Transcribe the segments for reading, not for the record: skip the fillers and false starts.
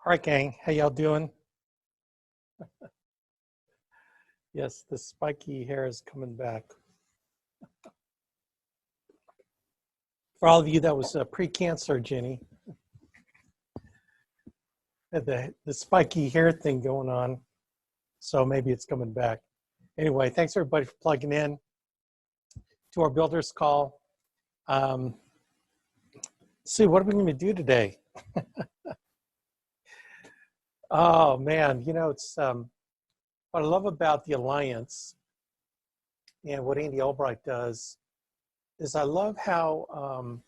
All right, gang, how y'all doing? Yes, the spiky hair is coming back. For all of you, that was pre-cancer, Jenny. Had the spiky hair thing going on, so maybe it's coming back. Anyway, thanks everybody for plugging in to our builders call. See, what are we going to do today? Oh man, you know, it's what I love about the Alliance and what Andy Albright does is I love how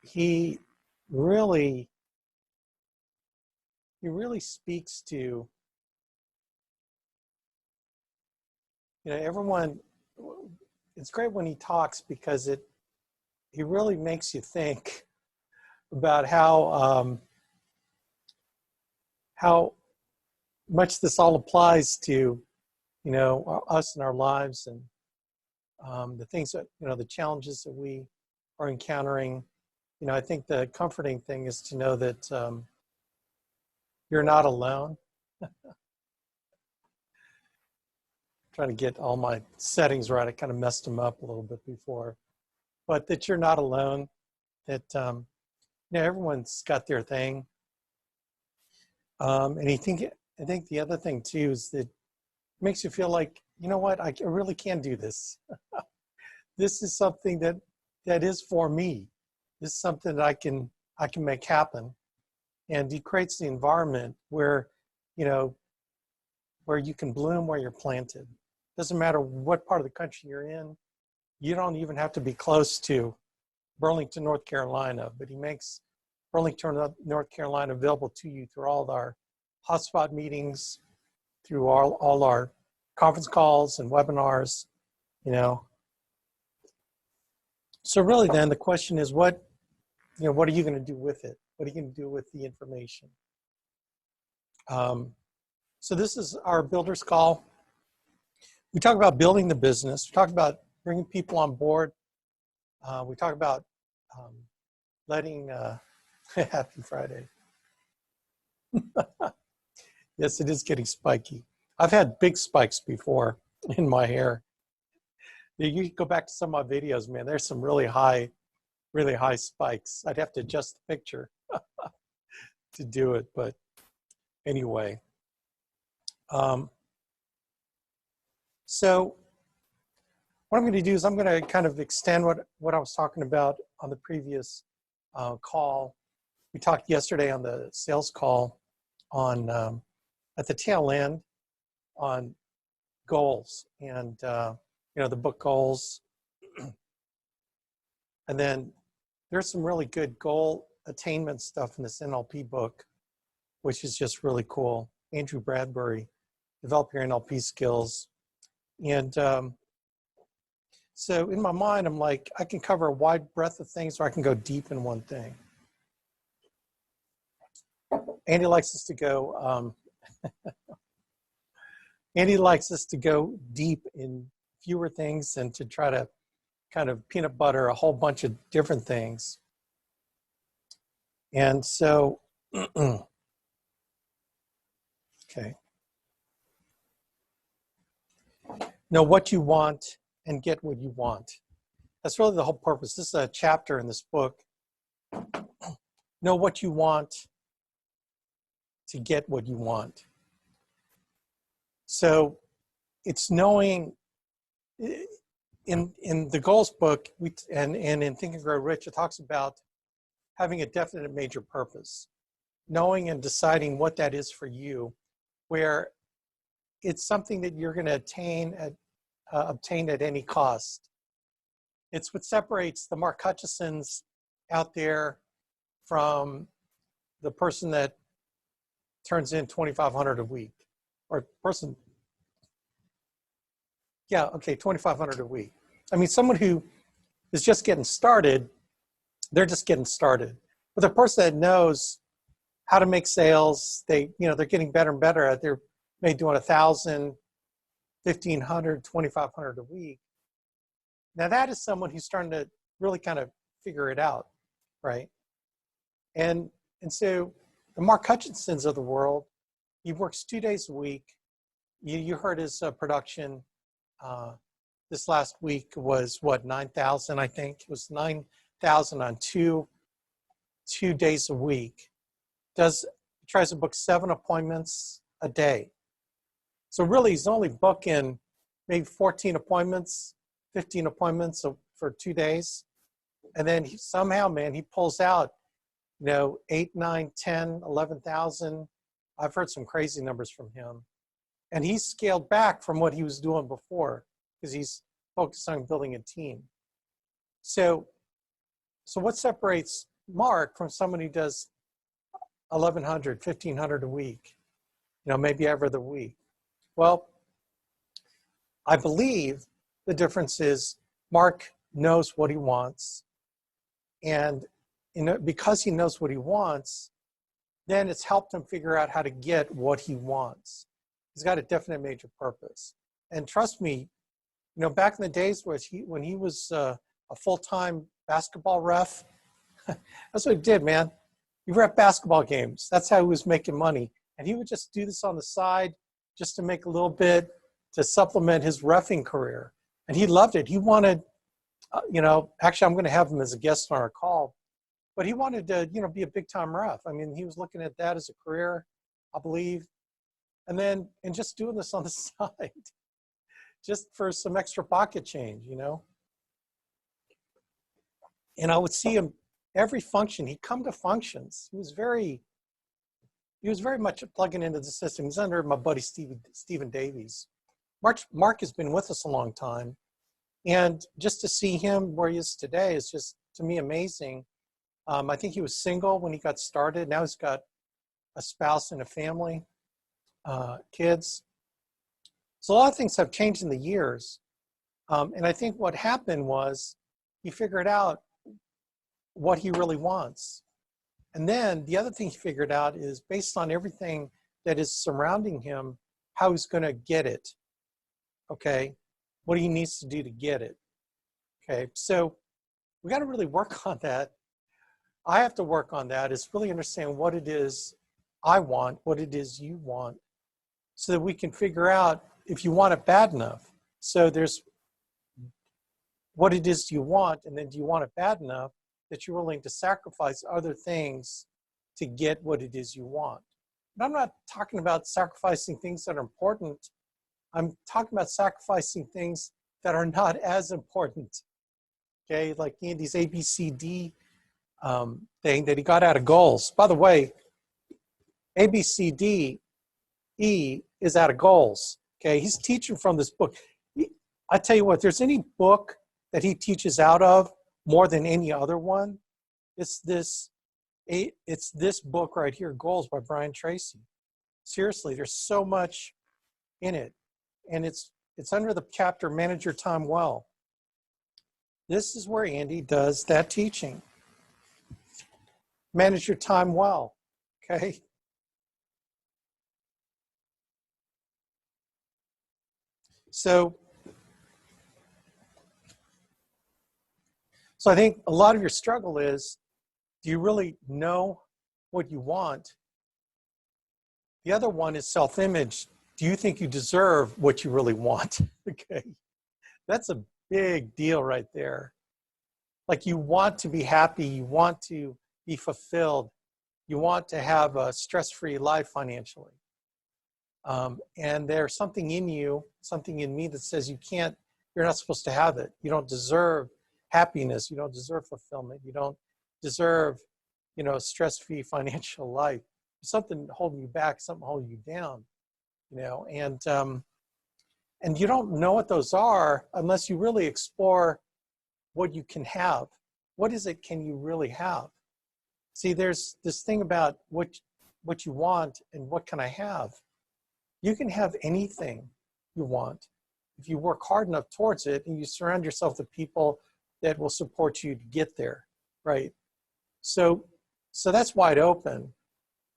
he really speaks to, you know, everyone. It's great when he talks because he really makes you think about how much this all applies to, you know, us and our lives and the things that, you know, the challenges that we are encountering. You know, I think the comforting thing is to know that you're not alone. Trying to get all my settings right. I kind of messed them up a little bit before, but that you're not alone, that, you know, everyone's got their thing. And I think the other thing too is that it makes you feel like, you know what, I really can do this. This is something that is for me. This is something that I can make happen. And he creates the environment where, you know, where you can bloom where you're planted. Doesn't matter what part of the country you're in. You don't even have to be close to Burlington, North Carolina, but he makes Burlington, North Carolina available to you through all of our hotspot meetings, through all our conference calls and webinars, you know. So really then the question is what are you going to do with it? What are you going to do with the information? So this is our builder's call. We talk about building the business. We talk about bringing people on board. We talk about letting, happy Friday. Yes, it is getting spiky. I've had big spikes before in my hair. You go back to some of my videos, man, there's some really high spikes. I'd have to adjust the picture to do it, but anyway. So what I'm going to do is I'm going to kind of extend what I was talking about on the previous call. We talked yesterday on the sales call on at the tail end on goals and you know, the book goals. And then there's some really good goal attainment stuff in this NLP book, which is just really cool. Andrew Bradbury, Develop Your NLP Skills. And so in my mind, I'm like, I can cover a wide breadth of things or I can go deep in one thing. Andy likes us to go, Andy likes us to go deep in fewer things and to try to kind of peanut butter a whole bunch of different things. And so, okay. Know what you want and get what you want. That's really the whole purpose. This is a chapter in this book. Know what you want to get what you want. So it's knowing, in the goals book, and in Think and Grow Rich, it talks about having a definite major purpose, knowing and deciding what that is for you, where it's something that you're going to obtain at any cost. It's what separates the Mark Hutchisons out there from the person that turns in 2,500 a week, or person, yeah, okay, 2,500 a week. I mean, someone who is just getting started, they're just getting started. But the person that knows how to make sales, they're getting better and better at, they're maybe doing 1,000, 1,500, 2,500 a week. Now that is someone who's starting to really kind of figure it out, right? And so the Mark Hutchinsons of the world, he works 2 days a week. You heard his production this last week was what, 9,000, I think. It was 9,000 on two days a week. Tries to book 7 appointments a day. So really, he's only booking maybe 14 appointments, 15 appointments for 2 days. And then somehow, man, he pulls out, 8, 9, 10, 11,000. I've heard some crazy numbers from him. And he's scaled back from what he was doing before because he's focused on building a team. So what separates Mark from someone who does 1,100, 1,500 a week, maybe every other week? Well, I believe the difference is Mark knows what he wants. And because he knows what he wants, then it's helped him figure out how to get what he wants. He's got a definite major purpose. And trust me, back in the days when he was a full-time basketball ref, that's what he did, man. He ref basketball games. That's how he was making money. And he would just do this on the side just to make a little bit to supplement his reffing career. And he loved it. He wanted, actually I'm going to have him as a guest on our call, but he wanted to, be a big-time ref. I mean, he was looking at that as a career, I believe. And just doing this on the side, just for some extra pocket change, And I would see him every function. He'd come to functions. He was very much plugging into the system. He's under my buddy Stephen Davies. Mark has been with us a long time. And just to see him where he is today is just, to me, amazing. I think he was single when he got started. Now he's got a spouse and a family, kids. So a lot of things have changed in the years. And I think what happened was he figured out what he really wants. And then the other thing he figured out is, based on everything that is surrounding him, how he's going to get it. Okay, what he needs to do to get it. Okay, so we got to really work on that. I have to work on that, is really understand what it is I want, what it is you want, so that we can figure out if you want it bad enough. So there's what it is you want, and then do you want it bad enough that you're willing to sacrifice other things to get what it is you want. And I'm not talking about sacrificing things that are important. I'm talking about sacrificing things that are not as important. Okay, like Andy's ABCD thing that he got out of goals. By the way, ABCD E is out of goals. Okay, he's teaching from this book. I tell you what, there's any book that he teaches out of more than any other one, it's this book right here, Goals by Brian Tracy. Seriously, there's so much in it. And it's under the chapter, Manage Your Time Well. This is where Andy does that teaching. Manage your time well, okay? So I think a lot of your struggle is, do you really know what you want? The other one is self-image. Do you think you deserve what you really want? Okay, that's a big deal right there. Like, you want to be happy, you want to be fulfilled, you want to have a stress-free life financially. And there's something in you, something in me that says you're not supposed to have it. You don't deserve happiness, you don't deserve fulfillment, you don't deserve, a stress-free financial life. There's something holding you back, something holding you down, and you don't know what those are unless you really explore what you can have. What is it can you really have? See, there's this thing about what you want and what can I have. You can have anything you want if you work hard enough towards it and you surround yourself with people that will support you to get there, right? So that's wide open.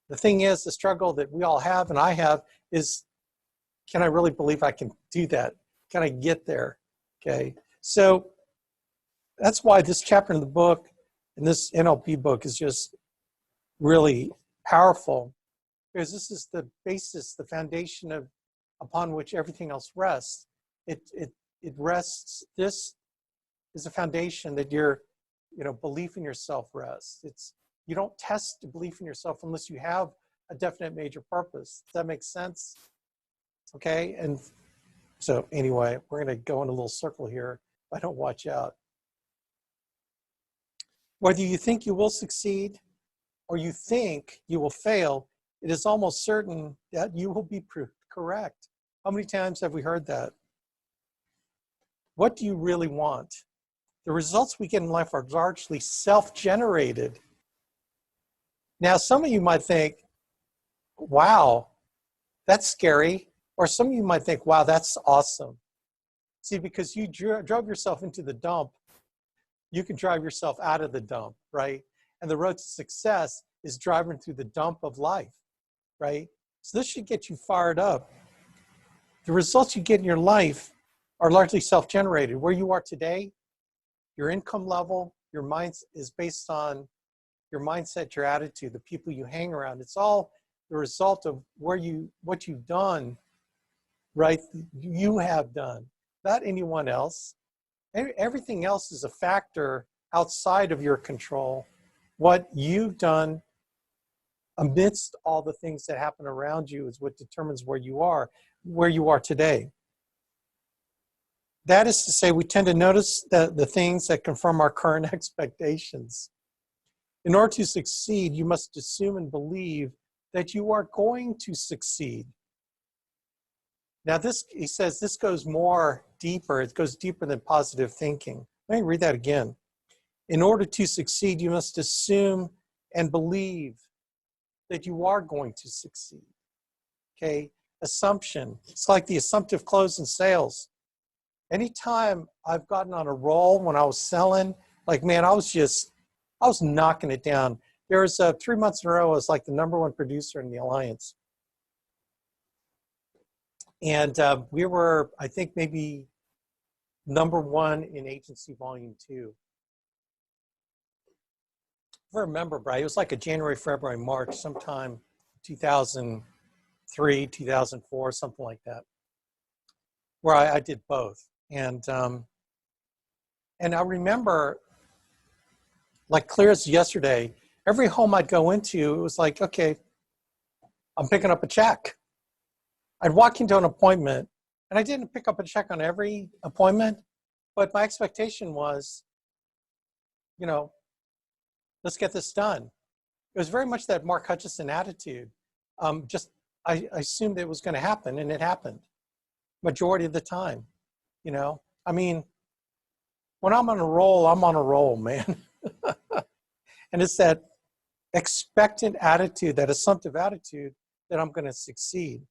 The thing is, the struggle that we all have and I have is, can I really believe I can do that? Can I get there? Okay, so that's why this chapter in the book, in this NLP book, is just really powerful, because this is the basis, the foundation of upon which everything else rests. It rests. This is a foundation that your, belief in yourself rests. You don't test the belief in yourself unless you have a definite major purpose. Does that make sense? Okay, and so anyway, we're going to go in a little circle here if I don't watch out. Whether you think you will succeed or you think you will fail, it is almost certain that you will be proved correct. How many times have we heard that? What do you really want? The results we get in life are largely self-generated. Now, some of you might think, wow, that's scary. Or some of you might think, wow, that's awesome. See, because you drove yourself into the dump, you can drive yourself out of the dump, right? And the road to success is driving through the dump of life, right? So this should get you fired up. The results you get in your life are largely self-generated. Where you are today, your income level, your mind is based on your mindset, your attitude, the people you hang around. It's all the result of what you've done, right? You have done, not anyone else. Everything else is a factor outside of your control. What you've done amidst all the things that happen around you is what determines where you are today. That is to say, we tend to notice the things that confirm our current expectations. In order to succeed, you must assume and believe that you are going to succeed. Now he says this goes more deeper. It goes deeper than positive thinking. Let me read that again. In order to succeed, you must assume and believe that you are going to succeed. Okay? Assumption. It's like the assumptive close in sales. Anytime I've gotten on a roll when I was selling, like, man, I was knocking it down. There was 3 months in a row, I was like the #1 producer in the Alliance. And we were, I think, maybe #1 in agency volume 2. If I remember, Brian, it was like a January, February, March, sometime 2003, 2004, something like that, where I did both. And I remember, like clear as yesterday, every home I'd go into, it was like, okay, I'm picking up a check. I'd walk into an appointment, and I didn't pick up a check on every appointment, but my expectation was, let's get this done. It was very much that Mark Hutchison attitude. I assumed it was going to happen, and it happened majority of the time. I mean, when I'm on a roll, man. And it's that expectant attitude, that assumptive attitude, that I'm going to succeed.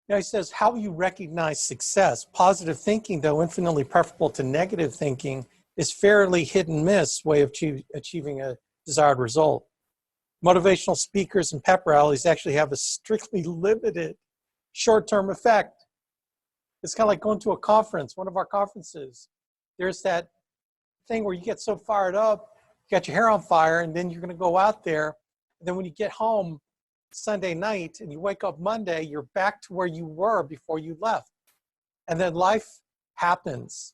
Now he says, how you recognize success. Positive thinking, though infinitely preferable to negative thinking, is fairly hit and miss way of achieving a desired result. Motivational speakers and pep rallies actually have a strictly limited short-term effect. It's kind of like going to a conference, one of our conferences. There's that thing where you get so fired up, you got your hair on fire, and then you're going to go out there. And then when you get home Sunday night and you wake up Monday, you're back to where you were before you left. And then life happens.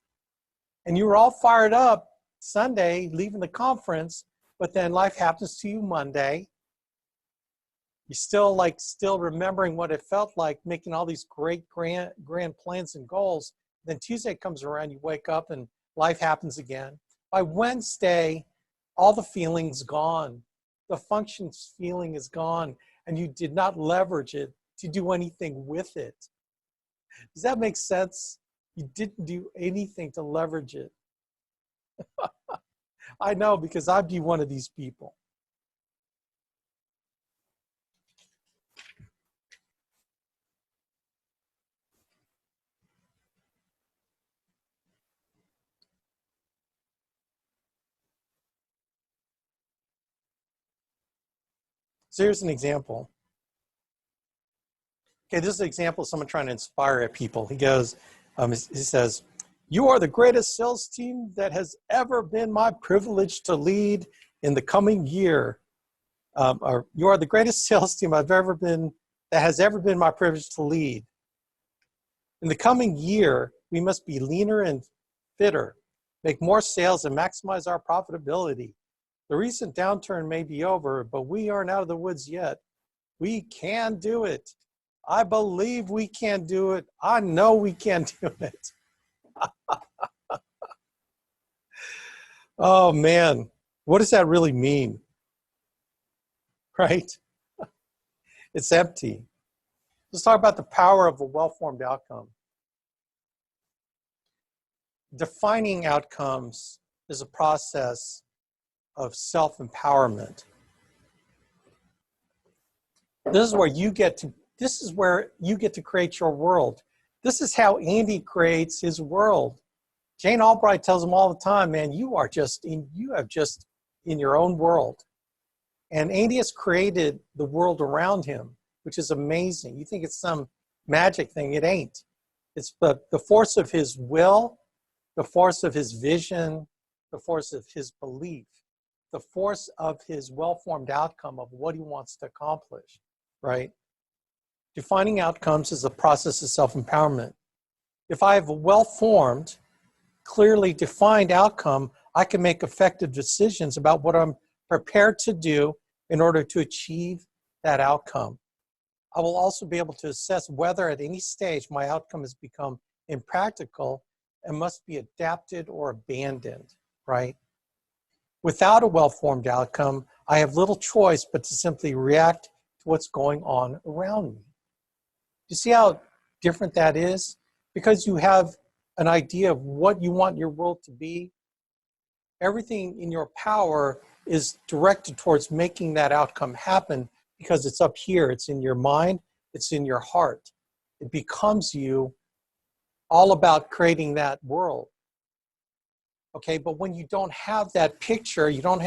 And you were all fired up Sunday, leaving the conference, but then life happens to you Monday. You're still remembering what it felt like, making all these great grand plans and goals. Then Tuesday comes around, you wake up and life happens again. By Wednesday, all the feeling's gone. The function's feeling is gone, and you did not leverage it to do anything with it. Does that make sense? You didn't do anything to leverage it. I know, because I'd be one of these people. So here's an example. Okay, this is an example of someone trying to inspire people. He goes, he says, "You are the greatest sales team that has ever been my privilege to lead in the coming year. Or you are the greatest sales team that has ever been my privilege to lead. In the coming year, we must be leaner and fitter, make more sales, and maximize our profitability. The recent downturn may be over, but we aren't out of the woods yet. We can do it. I believe we can do it. I know we can do it. Oh man, what does that really mean? Right? It's empty. Let's talk about the power of a well-formed outcome. Defining outcomes is a process of self-empowerment. This is where you get to create your world. This is how Andy creates his world. Jane Albright tells him all the time, man, you have just in your own world. And Andy has created the world around him, which is amazing. You think it's some magic thing. It ain't. It's the force of his will, the force of his vision, the force of his belief, the force of his well-formed outcome of what he wants to accomplish, right? Defining outcomes is a process of self-empowerment. If I have a well-formed, clearly defined outcome, I can make effective decisions about what I'm prepared to do in order to achieve that outcome. I will also be able to assess whether at any stage my outcome has become impractical and must be adapted or abandoned, right? Without a well-formed outcome, I have little choice but to simply react to what's going on around me. You see how different that is? Because you have an idea of what you want your world to be, everything in your power is directed towards making that outcome happen because it's up here, it's in your mind, it's in your heart. It becomes you, all about creating that world. Okay, but when you don't have that picture, you don't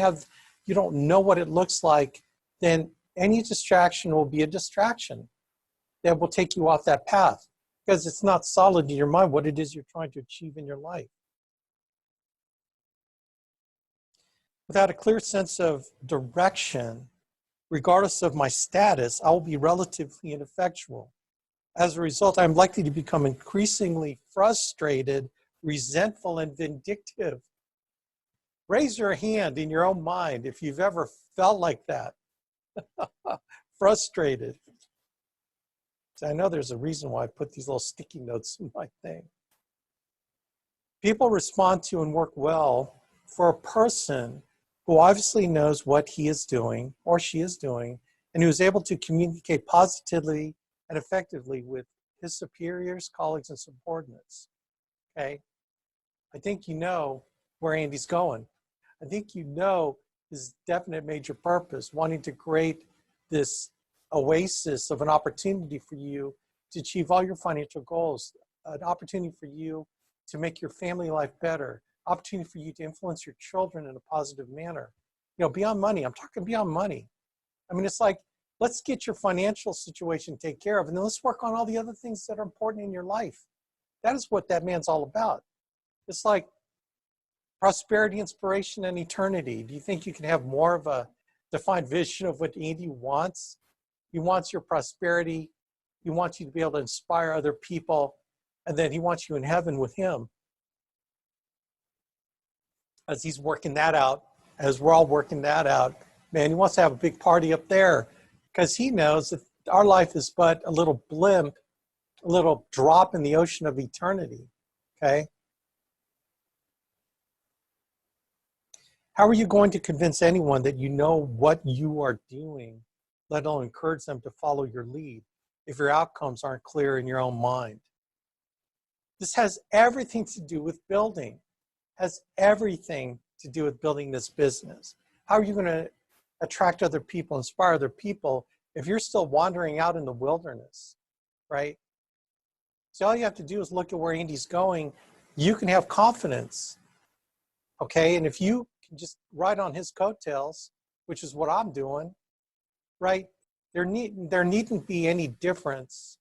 know what it looks like, then any distraction will be a distraction that will take you off that path because it's not solid in your mind what it is you're trying to achieve in your life. Without a clear sense of direction, regardless of my status, I will be relatively ineffectual. As a result, I'm likely to become increasingly frustrated, resentful, and vindictive. Raise your hand in your own mind if you've ever felt like that. Frustrated. So I know there's a reason why I put these little sticky notes in my thing. People respond to and work well for a person who obviously knows what he is doing or she is doing and who is able to communicate positively and effectively with his superiors, colleagues, and subordinates. Okay? I think you know where Andy's going. I think you know his definite major purpose, wanting to create this oasis of an opportunity for you to achieve all your financial goals, an opportunity for you to make your family life better, opportunity for you to influence your children in a positive manner. You know, beyond money, I'm talking beyond money. I mean, it's like, let's get your financial situation taken care of, and then let's work on all the other things that are important in your life. That is what that man's all about. It's like prosperity, inspiration, and eternity. Do you think you can have more of a defined vision of what Andy wants? He wants your prosperity. He wants you to be able to inspire other people, and then he wants you in heaven with him. As he's working that out, as we're all working that out, man, he wants to have a big party up there because he knows that our life is but a little blimp, a little drop in the ocean of eternity, okay? How are you going to convince anyone that you know what you are doing, let alone encourage them to follow your lead, if your outcomes aren't clear in your own mind? This has everything to do with building, has everything to do with building this business. How are you going to attract other people, inspire other people, if you're still wandering out in the wilderness, right? So all you have to do is look at where Andy's going. You can have confidence, okay? And if you can just ride on his coattails, which is what I'm doing, right? There needn't be any difference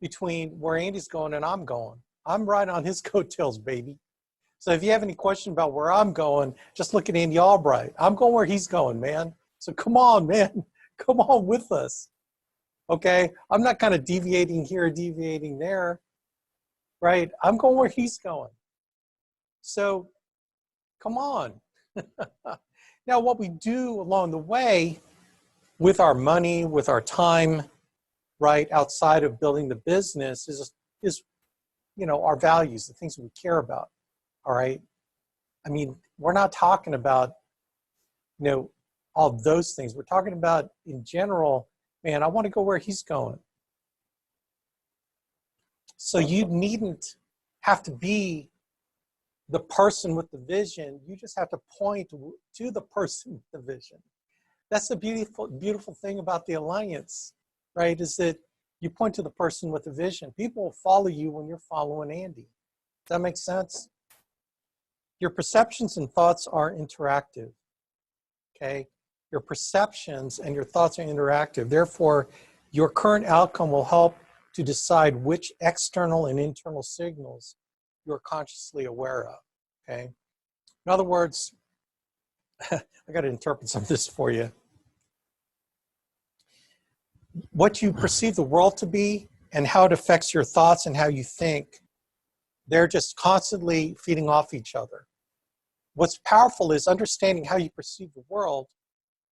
between where Andy's going and I'm going. I'm right on his coattails, baby. So if you have any question about where I'm going, just look at Andy Albright. I'm going where he's going, man. So come on, man, come on with us. Okay, I'm not kind of deviating here, deviating there, right? I'm going where he's going. So come on. Now, what we do along the way with our money, with our time, right, outside of building the business is our values, the things that we care about, all right? I mean, we're not talking about, all those things. We're talking about, in general, man, I want to go where he's going. So you needn't have to be the person with the vision. You just have to point to the person with the vision. That's the beautiful thing about the alliance, right? Is that you point to the person with the vision. People will follow you when you're following Andy. Does that make sense? Your perceptions and thoughts are interactive, okay? Your perceptions and your thoughts are interactive. Therefore, your current outcome will help to decide which external and internal signals you're consciously aware of, okay? In other words, I got to interpret some of this for you. What you perceive the world to be and how it affects your thoughts and how you think, they're just constantly feeding off each other. What's powerful is understanding how you perceive the world,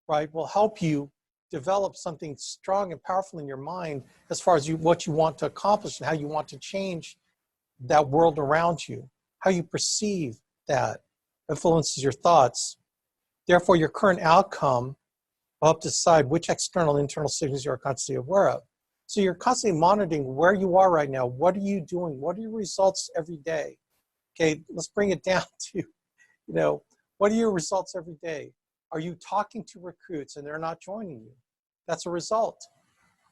right, will help you develop something strong and powerful in your mind as far as what you want to accomplish and how you want to change that world around you. How you perceive that influences your thoughts. Therefore, your current outcome will help decide which external and internal signals you are constantly aware of. So you're constantly monitoring where you are right now. What are you doing? What are your results every day? Okay, let's bring it down to, what are your results every day? Are you talking to recruits and they're not joining you? That's a result.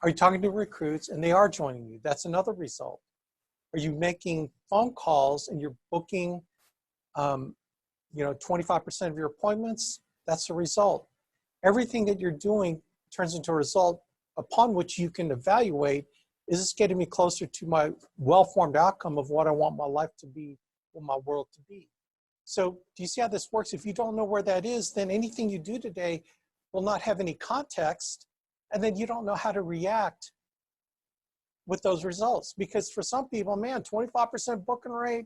Are you talking to recruits and they are joining you? That's another result. Are you making phone calls and you're booking, 25% of your appointments? That's a result. Everything that you're doing turns into a result upon which you can evaluate, is this getting me closer to my well-formed outcome of what I want my life to be, or my world to be? So do you see how this works? If you don't know where that is, then anything you do today will not have any context, and then you don't know how to react with those results. Because for some people, man, 25% booking rate,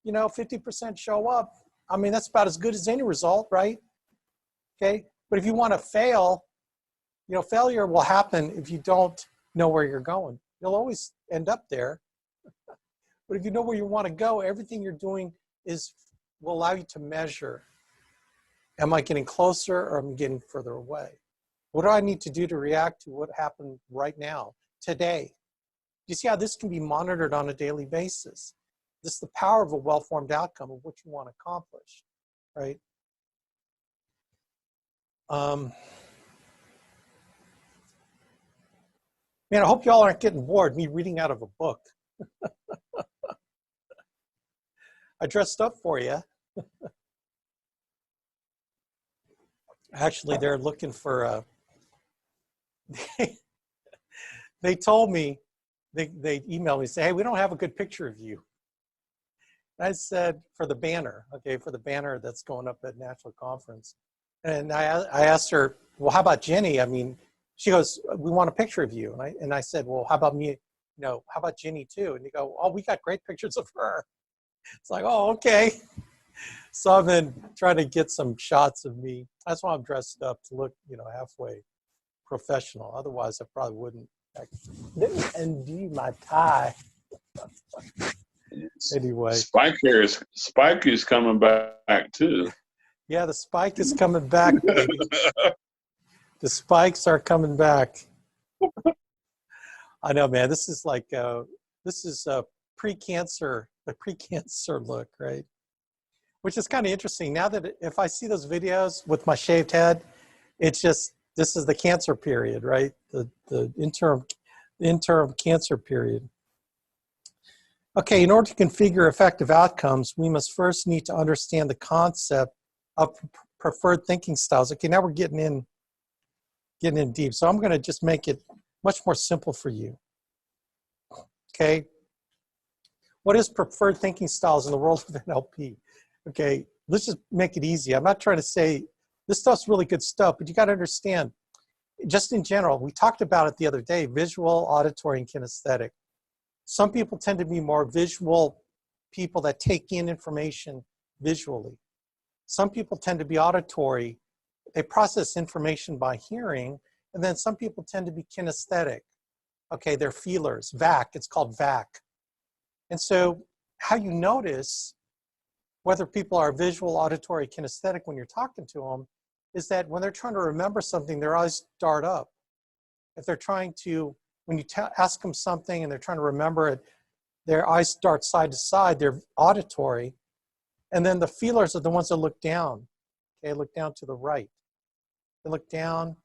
50% show up. I mean, that's about as good as any result, right? Okay, but if you want to fail, failure will happen if you don't know where you're going. You'll always end up there. But if you know where you want to go, everything you're doing will allow you to measure. Am I getting closer or am I getting further away? What do I need to do to react to what happened right now, today? You see how this can be monitored on a daily basis? This is the power of a well-formed outcome of what you want to accomplish, right? Man, I hope y'all aren't getting bored me reading out of a book. I dressed up for you. Actually, they're looking for, they told me, they emailed me, say, hey, we don't have a good picture of you. And I said, for the banner, okay, for the banner that's going up at National Conference. And I asked her, well, how about Jenny? I mean, she goes, we want a picture of you. And I said, well, how about me? How about Jenny too? And they go, oh, we got great pictures of her. It's like, oh, okay. So I've been trying to get some shots of me. That's why I'm dressed up, to look, halfway professional. Otherwise, I probably wouldn't. Undo my tie. Anyway. Spike is coming back too. Yeah, the spike is coming back, baby. The spikes are coming back. I know, man. This is like this is a pre-cancer look, right? Which is kind of interesting. Now that if I see those videos with my shaved head, it's just, this is the cancer period, right? The interim cancer period. Okay, in order to configure effective outcomes, we must first need to understand the concept of preferred thinking styles. Okay, now we're getting in deep. So I'm going to just make it much more simple for you. Okay, what is preferred thinking styles in the world of NLP? Okay, let's just make it easy. I'm not trying to say This stuff's really good stuff, but you got to understand, just in general, we talked about it the other day, visual, auditory, and kinesthetic. Some people tend to be more visual people that take in information visually. Some people tend to be auditory. They process information by hearing. And then some people tend to be kinesthetic. Okay, they're feelers, VAC, it's called VAC. And so how you notice whether people are visual, auditory, kinesthetic when you're talking to them is that when they're trying to remember something, their eyes dart up. If they're trying to, when you ask them something and they're trying to remember it, their eyes dart side to side, they're auditory. And then the feelers are the ones that look down. Okay, look down to the right. They look down.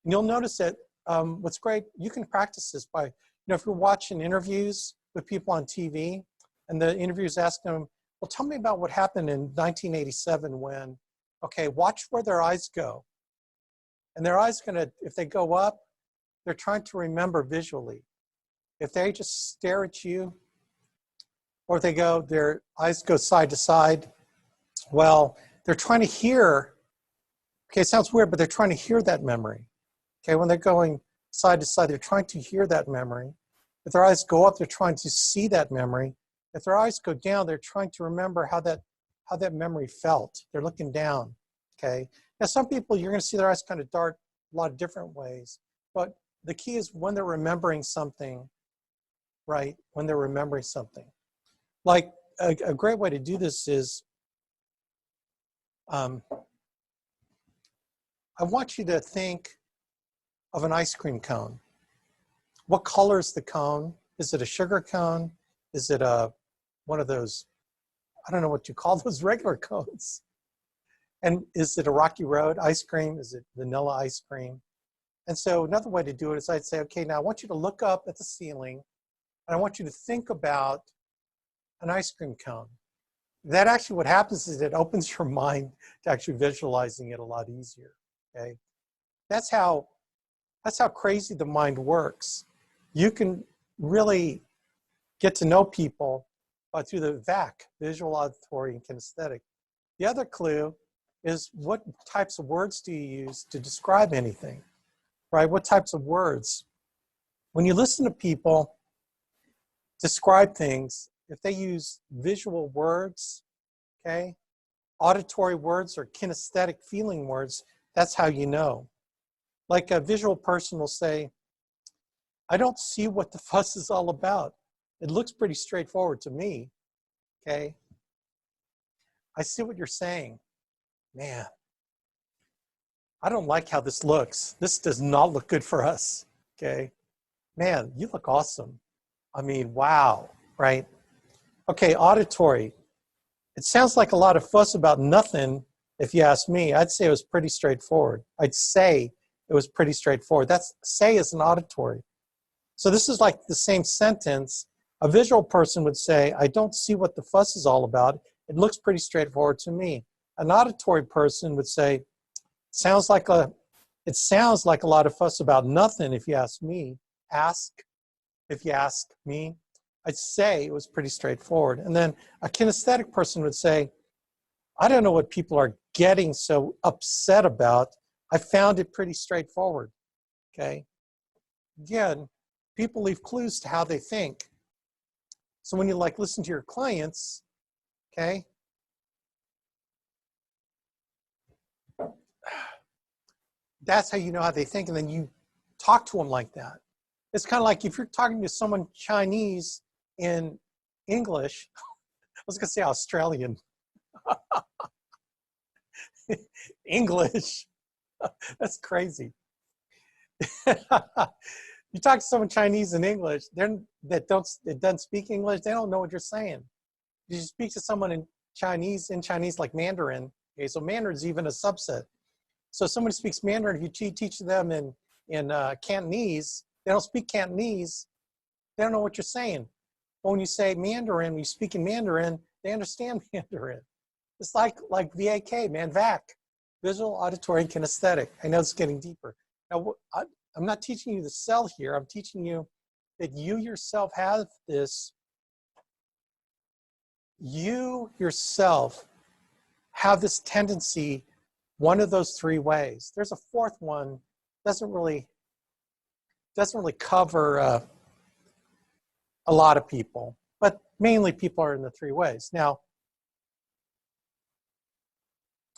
And you'll notice that what's great, you can practice this by, if you're watching interviews with people on TV and the interviewers ask them, well, tell me about what happened in 1987 when, okay, watch where their eyes go. And their eyes if they go up, they're trying to remember visually. If they just stare at you, or if their eyes go side to side, well, they're trying to hear, okay, it sounds weird, but they're trying to hear that memory. Okay, when they're going side to side, they're trying to hear that memory. If their eyes go up, they're trying to see that memory. If their eyes go down, they're trying to remember how that memory felt. They're looking down, okay? Now, some people, you're gonna see their eyes kind of dart a lot of different ways, but the key is when they're remembering something, right? When they're remembering something. Like a great way to do this is, I want you to think of an ice cream cone. What color is the cone? Is it a sugar cone? Is it one of those, I don't know what you call those regular cones. And is it a Rocky Road ice cream? Is it vanilla ice cream? And so another way to do it is I'd say, okay, now I want you to look up at the ceiling and I want you to think about an ice cream cone. That actually what happens is it opens your mind to actually visualizing it a lot easier, okay? That's how crazy the mind works. You can really get to know people through the VAC, visual, auditory, and kinesthetic. The other clue is what types of words do you use to describe anything, right? What types of words? When you listen to people describe things, if they use visual words, okay, auditory words or kinesthetic feeling words, that's how you know. Like a visual person will say, I don't see what the fuss is all about. It looks pretty straightforward to me, okay? I see what you're saying. Man, I don't like how this looks. This does not look good for us, okay? Man, you look awesome. I mean, wow, right? Okay, auditory. It sounds like a lot of fuss about nothing. If you ask me, I'd say it was pretty straightforward. I'd say it was pretty straightforward. That's say is an auditory. So this is like the same sentence. A visual person would say, I don't see what the fuss is all about. It looks pretty straightforward to me. An auditory person would say, it sounds like a lot of fuss about nothing if you ask me. If you ask me, I'd say it was pretty straightforward. And then a kinesthetic person would say, I don't know what people are getting so upset about. I found it pretty straightforward, okay? Again, people leave clues to how they think. So when you listen to your clients, okay? That's how you know how they think, and then you talk to them like that. It's kind of like if you're talking to someone Chinese in English, I was gonna say Australian. English, that's crazy. You talk to someone Chinese in English, that doesn't speak English, they don't know what you're saying. You speak to someone in Chinese like Mandarin, okay, so Mandarin's even a subset. So if somebody speaks Mandarin, if you teach them in Cantonese, they don't speak Cantonese, they don't know what you're saying. But when you say Mandarin, when you speak in Mandarin, they understand Mandarin. It's like VAK, man, VAC, visual, auditory, and kinesthetic. I know it's getting deeper. Now, I'm not teaching you to sell here. I'm teaching you that you yourself have this. You yourself have this tendency one of those three ways. There's a fourth one, doesn't really cover a lot of people, but mainly people are in the three ways. Now,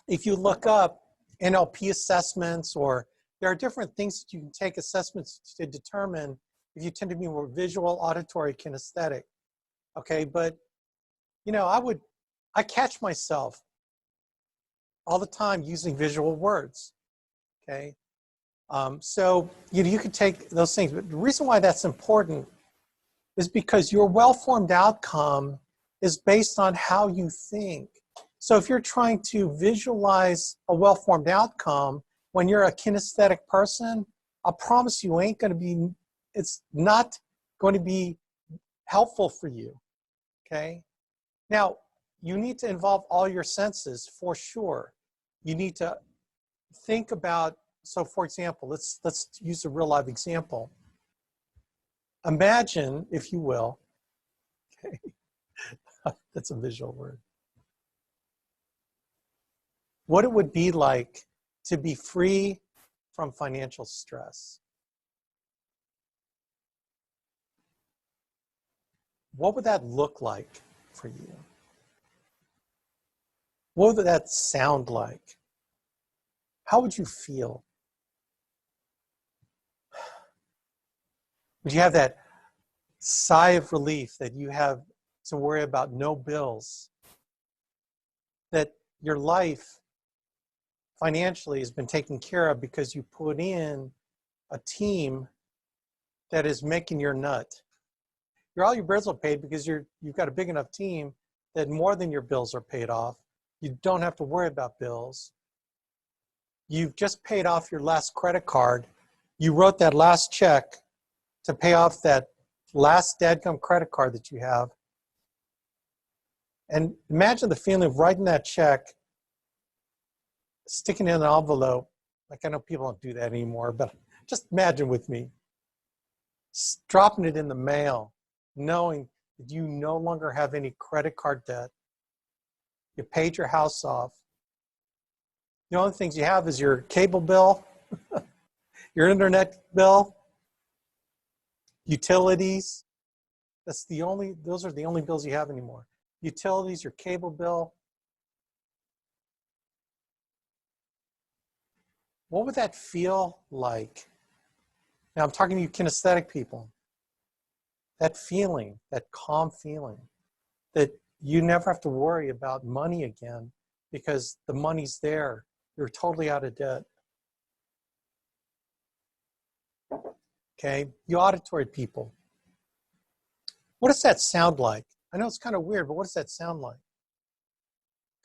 if you look up NLP assessments, or there are different things that you can take assessments to determine if you tend to be more visual, auditory, kinesthetic. Okay, but I catch myself all the time using visual words. Okay, so you can take those things, but the reason why that's important is because your well-formed outcome is based on how you think. So if you're trying to visualize a well-formed outcome when you're a kinesthetic person, I promise you it's not going to be helpful for you, okay? Now, you need to involve all your senses for sure. You need to think about, so for example, let's use a real live example. Imagine, if you will, okay, that's a visual word, what it would be like to be free from financial stress. What would that look like for you? What would that sound like? How would you feel? Would you have that sigh of relief that you have to worry about no bills? That your life financially has been taken care of because you put in a team that is making your nut. All your bills are paid because you've got a big enough team that more than your bills are paid off. You don't have to worry about bills. You've just paid off your last credit card. You wrote that last check to pay off that last dadgum credit card that you have. And imagine the feeling of writing that check, sticking it in an envelope. Like, I know people don't do that anymore, but just imagine with me, dropping it in the mail, knowing that you no longer have any credit card debt. You paid your house off. The only things you have is your cable bill, your internet bill, utilities. Those are the only bills you have anymore. Utilities, your cable bill. What would that feel like? Now I'm talking to you kinesthetic people. That feeling, that calm feeling, that you never have to worry about money again because the money's there. You're totally out of debt. Okay, you auditory people. What does that sound like? I know it's kind of weird, but what does that sound like?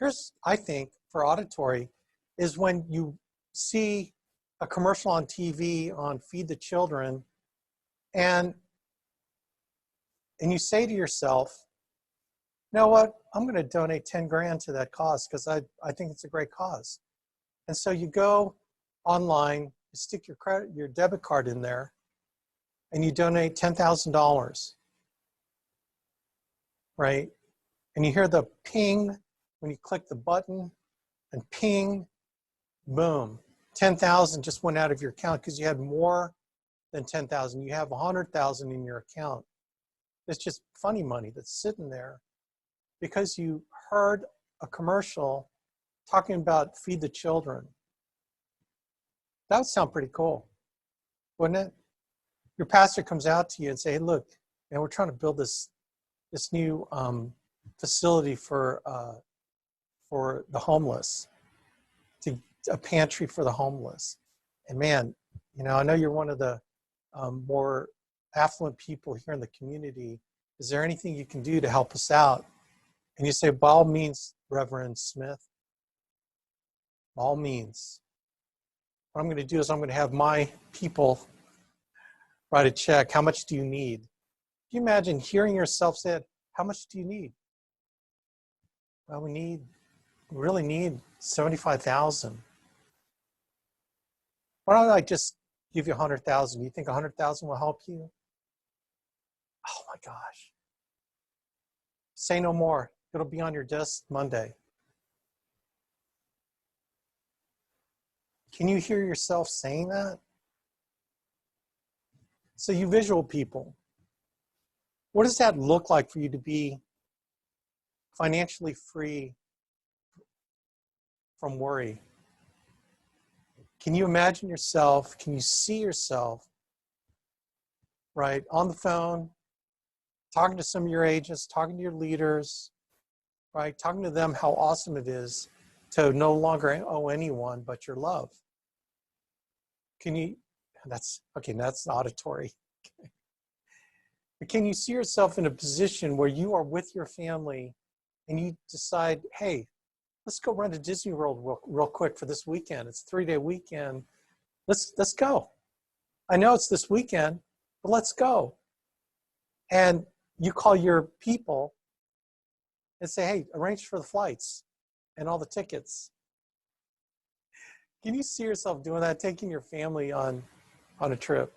Here's, I think, for auditory, is when you see a commercial on TV on Feed the Children, and you say to yourself, you know what, I'm going to donate 10 grand to that cause because I think it's a great cause. And so you go online, you stick your debit card in there, and you donate $10,000, right? And you hear the ping when you click the button, and ping, boom, 10,000 just went out of your account because you had more than 10,000. You have 100,000 in your account. It's just funny money that's sitting there because you heard a commercial talking about Feed the Children. That would sound pretty cool, wouldn't it? Your pastor comes out to you and say, hey, look, man, we're trying to build this new facility for the homeless, a pantry for the homeless. And man, I know you're one of the more affluent people here in the community. Is there anything you can do to help us out? And you say, by all means, Reverend Smith, by all means. What I'm going to do is I'm going to have my people write a check. How much do you need? Can you imagine hearing yourself say, how much do you need? Well, we really need 75,000. Why don't I just give you 100,000? You think 100,000 will help you? Oh my gosh. Say no more. It'll be on your desk Monday. Can you hear yourself saying that? So you visual people, what does that look like for you to be financially free from worry? Can you imagine yourself, can you see yourself, right, on the phone, talking to some of your agents, talking to your leaders, right, talking to them how awesome it is to no longer owe anyone but your love? Can you, that's auditory. But can you see yourself in a position where you are with your family and you decide, hey, let's go run to Disney World real quick for this weekend. It's a 3-day weekend. Let's go. I know it's this weekend, but let's go. And you call your people and say, hey, arrange for the flights and all the tickets. Can you see yourself doing that, taking your family on a trip?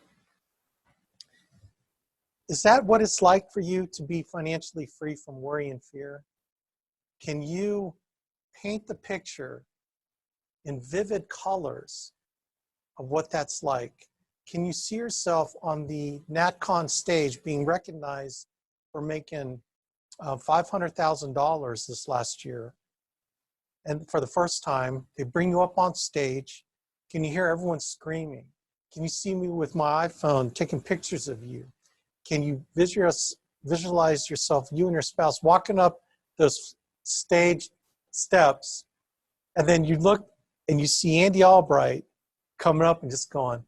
Is that what it's like for you to be financially free from worry and fear? Can you paint the picture in vivid colors of what that's like? Can you see yourself on the NatCon stage being recognized for making $500,000 this last year? And for the first time, they bring you up on stage. Can you hear everyone screaming? Can you see me with my iPhone taking pictures of you? Can you visualize yourself, you and your spouse, walking up those stage steps, and then you look and you see Andy Albright coming up and just going,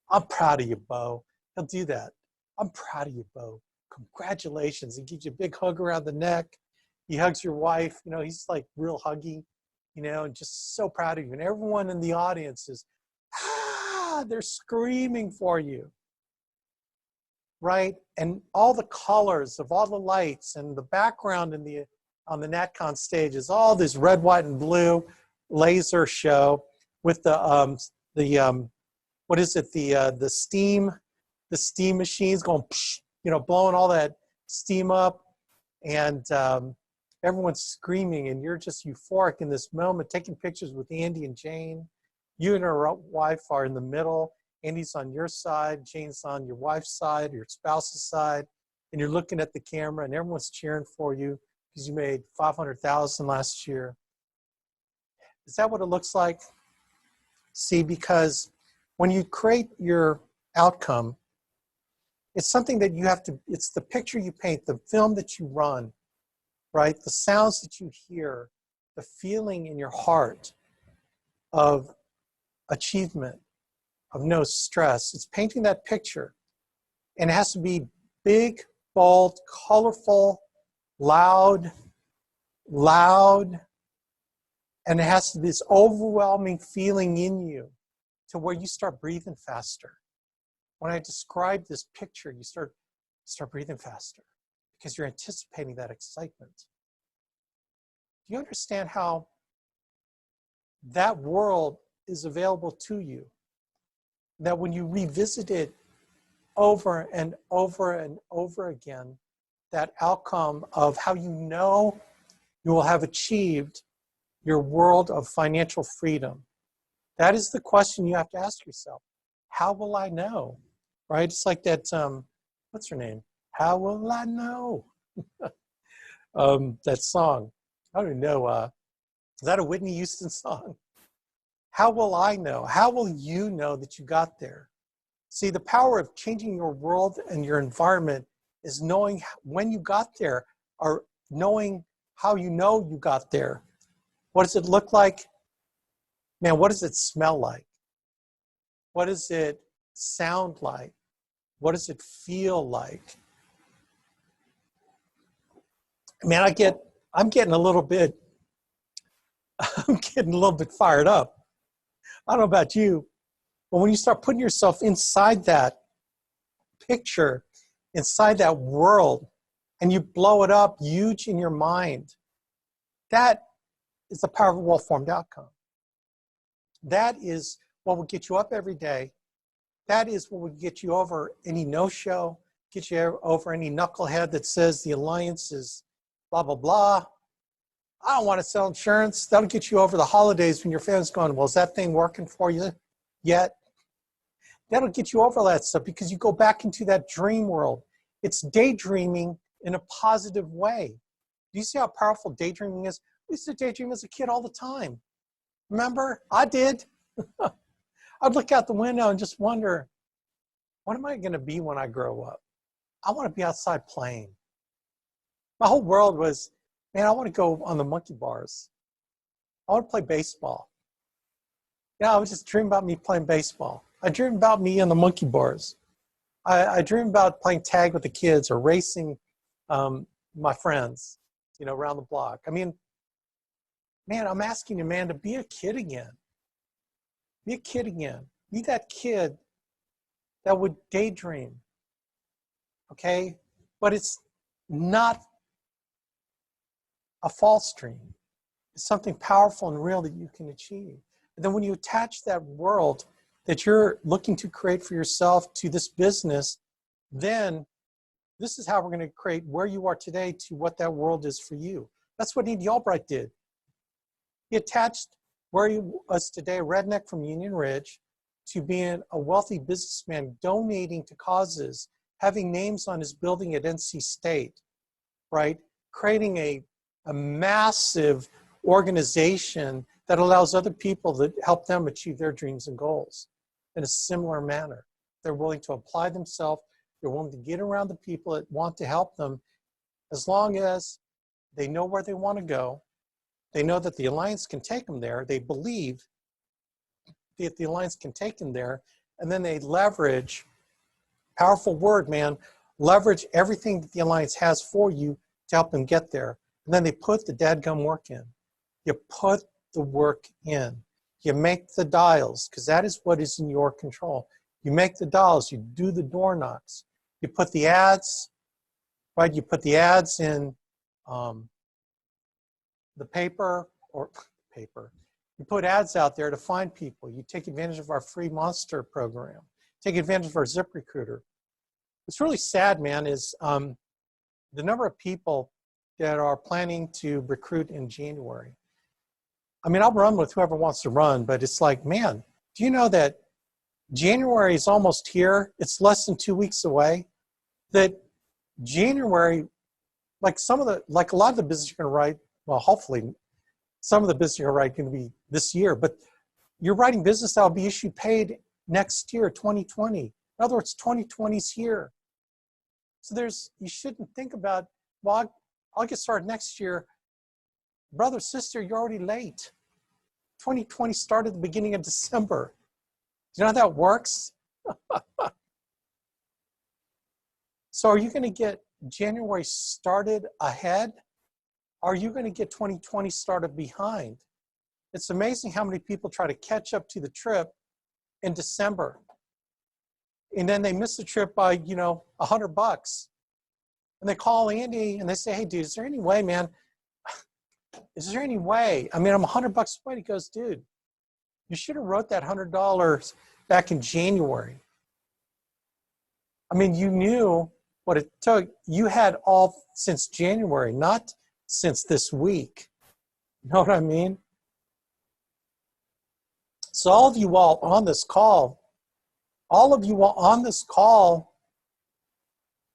I'm proud of you, Bo. He'll do that. I'm proud of you, Bo. Congratulations. He gives you a big hug around the neck. He hugs your wife. You know, he's like real huggy, you know, and just so proud of you. And everyone in the audience is, they're screaming for you, right? And all the colors of all the lights and the background on the NatCon stage is all this red, white, and blue laser show with the steam machines going, you know, blowing all that steam up, and everyone's screaming, and you're just euphoric in this moment, taking pictures with Andy and Jane. You and her wife are in the middle. Andy's on your side, Jane's on your wife's side, your spouse's side, and you're looking at the camera, and everyone's cheering for you because you made $500,000 last year. Is that what it looks like? See, because when you create your outcome, it's something that you have to, it's the picture you paint, the film that you run, right? The sounds that you hear, the feeling in your heart of achievement, of no stress. It's painting that picture. And it has to be big, bold, colorful, loud, and it has to be this overwhelming feeling in you to where you start breathing faster. When I describe this picture, you start breathing faster because you're anticipating that excitement. Do you understand how that world is available to you? That when you revisit it over and over and over again, that outcome of how you know you will have achieved your world of financial freedom. That is the question you have to ask yourself. How will I know? Right? It's like that, what's her name? How will I know? That song. I don't even know. Is that a Whitney Houston song? How will I know? How will you know that you got there? See, the power of changing your world and your environment is knowing when you got there, or knowing how you know you got there. What does it look like? Man, what does it smell like? What does it sound like? What does it feel like? Man, I'm getting a little bit fired up. I don't know about you, but when you start putting yourself inside that picture, inside that world, and you blow it up huge in your mind, that is the power of a well-formed outcome. That is what will get you up every day. That is what will get you over any no-show, get you over any knucklehead that says the alliance is blah, blah, blah. I don't want to sell insurance. That'll get you over the holidays when your family's going, well, is that thing working for you yet? That'll get you over all that stuff because you go back into that dream world. It's daydreaming in a positive way. Do you see how powerful daydreaming is? We used to daydream as a kid all the time. Remember? I did. I'd look out the window and just wonder, what am I going to be when I grow up? I want to be outside playing. My whole world was, man, I want to go on the monkey bars. I want to play baseball. I was just dreaming about me playing baseball. I dreamed about me on the monkey bars. I dreamed about playing tag with the kids or racing my friends, around the block. I mean, man, I'm asking you, man, to be a kid again. Be a kid again. Be that kid that would daydream, okay? But it's not a false dream. It's something powerful and real that you can achieve. And then when you attach that world that you're looking to create for yourself to this business, then this is how we're going to create where you are today to what that world is for you. That's what Andy Albright did. He attached where he was today, a redneck from Union Ridge, to being a wealthy businessman, donating to causes, having names on his building at NC State, right? Creating a massive organization that allows other people to help them achieve their dreams and goals in a similar manner. They're willing to apply themselves. They're willing to get around the people that want to help them as long as they know where they want to go. They know that the Alliance can take them there. They believe that the Alliance can take them there. And then they leverage, powerful word, man, leverage everything that the Alliance has for you to help them get there. And then they put the dadgum work in. You put the work in. You make the dials, because that is what is in your control. You make the dials. You do the door knocks. You put the ads, right? You put the ads in the paper. You put ads out there to find people. You take advantage of our free Monster program. Take advantage of our ZipRecruiter. What's really sad, man, is the number of people that are planning to recruit in January. I mean, I'll run with whoever wants to run, but it's like, man, do you know that January is almost here? It's less than 2 weeks away. That January, like a lot of the business you're going to write, well, hopefully some of the business you're going to write going to be this year, but you're writing business that will be issued paid next year, 2020. In other words, 2020's here. So you shouldn't think about, well, I'll get started next year. Brother, sister, you're already late. 2020 started at the beginning of December. Do you know how that works? So are you going to get January started ahead? Or are you going to get 2020 started behind? It's amazing how many people try to catch up to the trip in December. And then they miss the trip by, $100. And they call Andy and they say, hey, dude, is there any way, man? Is there any way? I mean, I'm $100 away. He goes, dude, you should have wrote that $100 back in January. I mean, you knew what it took. You had all since January, not since this week. You know what I mean? So all of you all on this call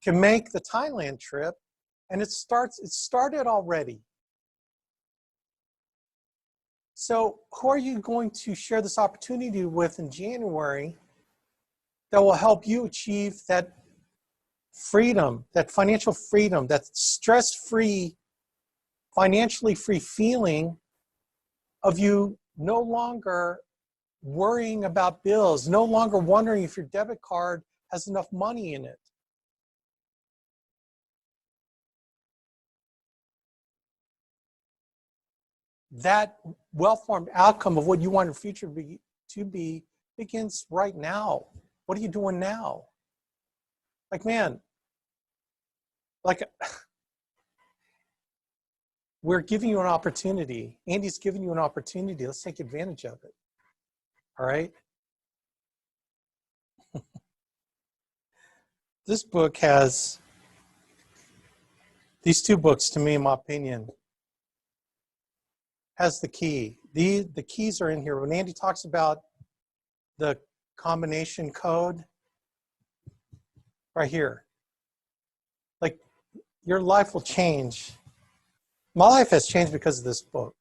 can make the Thailand trip, and it started already. So who are you going to share this opportunity with in January that will help you achieve that freedom, that financial freedom, that stress-free, financially free feeling of you no longer worrying about bills, no longer wondering if your debit card has enough money in it? That well-formed outcome of what you want your future to be begins right now. What are you doing now? Like, man, we're giving you an opportunity. Andy's giving you an opportunity. Let's take advantage of it. All right? This book has, these two books, to me, in my opinion, has the key. The keys are in here. When Andy talks about the combination code, right here, like your life will change. My life has changed because of this book.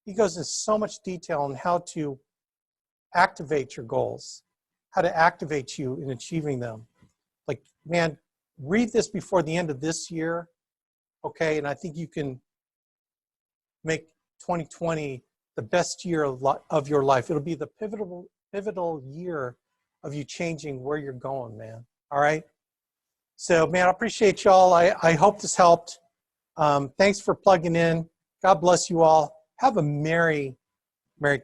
He goes into so much detail on how to activate your goals, how to activate you in achieving them. Like, man, read this before the end of this year, okay? And I think you can make 2020 the best year of your life. It'll be the pivotal year of you changing where you're going, man. All right? So, man, I appreciate y'all. I hope this helped. Thanks for plugging in. God bless you all. Have a Merry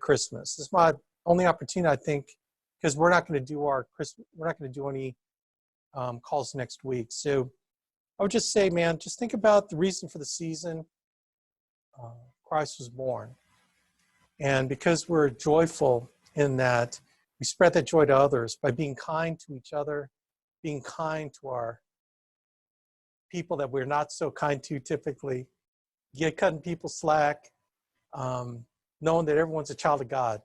Christmas. This is my only opportunity, I think, because we're not going to do any calls next week. So I would just say, man, just think about the reason for the season. Christ was born. And because we're joyful in that, we spread that joy to others by being kind to each other, being kind to our people that we're not so kind to typically, cutting people slack, knowing that everyone's a child of God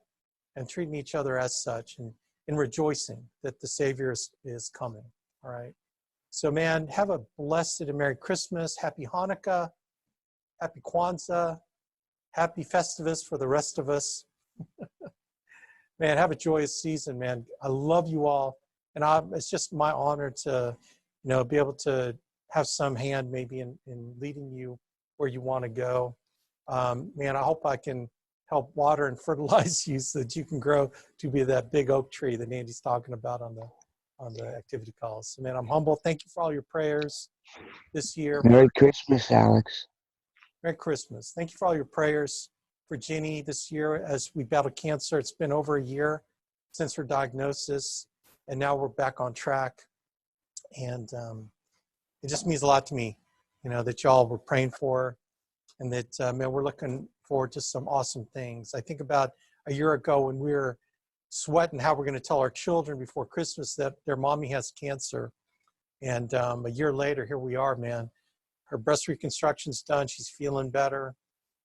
and treating each other as such, and rejoicing that the Savior is coming. All right. So, man, have a blessed and Merry Christmas. Happy Hanukkah. Happy Kwanzaa. Happy Festivus for the rest of us. Man, have a joyous season, man. I love you all. And it's just my honor to, be able to have some hand maybe in leading you where you want to go. Man, I hope I can help water and fertilize you so that you can grow to be that big oak tree that Andy's talking about on the activity calls. So, man, I'm humble. Thank you for all your prayers this year. Merry Christmas, Alex. Merry Christmas. Thank you for all your prayers for Ginny this year as we battle cancer. It's been over a year since her diagnosis, and now we're back on track. And it just means a lot to me, that y'all were praying for her, and that, man, we're looking forward to some awesome things. I think about a year ago when we were sweating how we're going to tell our children before Christmas that their mommy has cancer. And a year later, here we are, man. Her breast reconstruction's done. She's feeling better.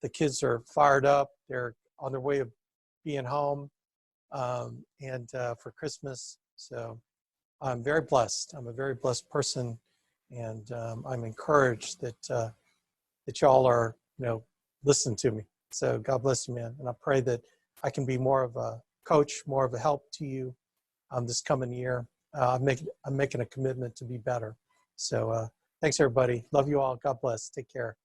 The kids are fired up. They're on their way of being home for Christmas. So I'm very blessed. I'm a very blessed person. And I'm encouraged that y'all are, listening to me. So God bless you, man. And I pray that I can be more of a coach, more of a help to you this coming year. I'm making a commitment to be better. So thanks, everybody. Love you all. God bless. Take care.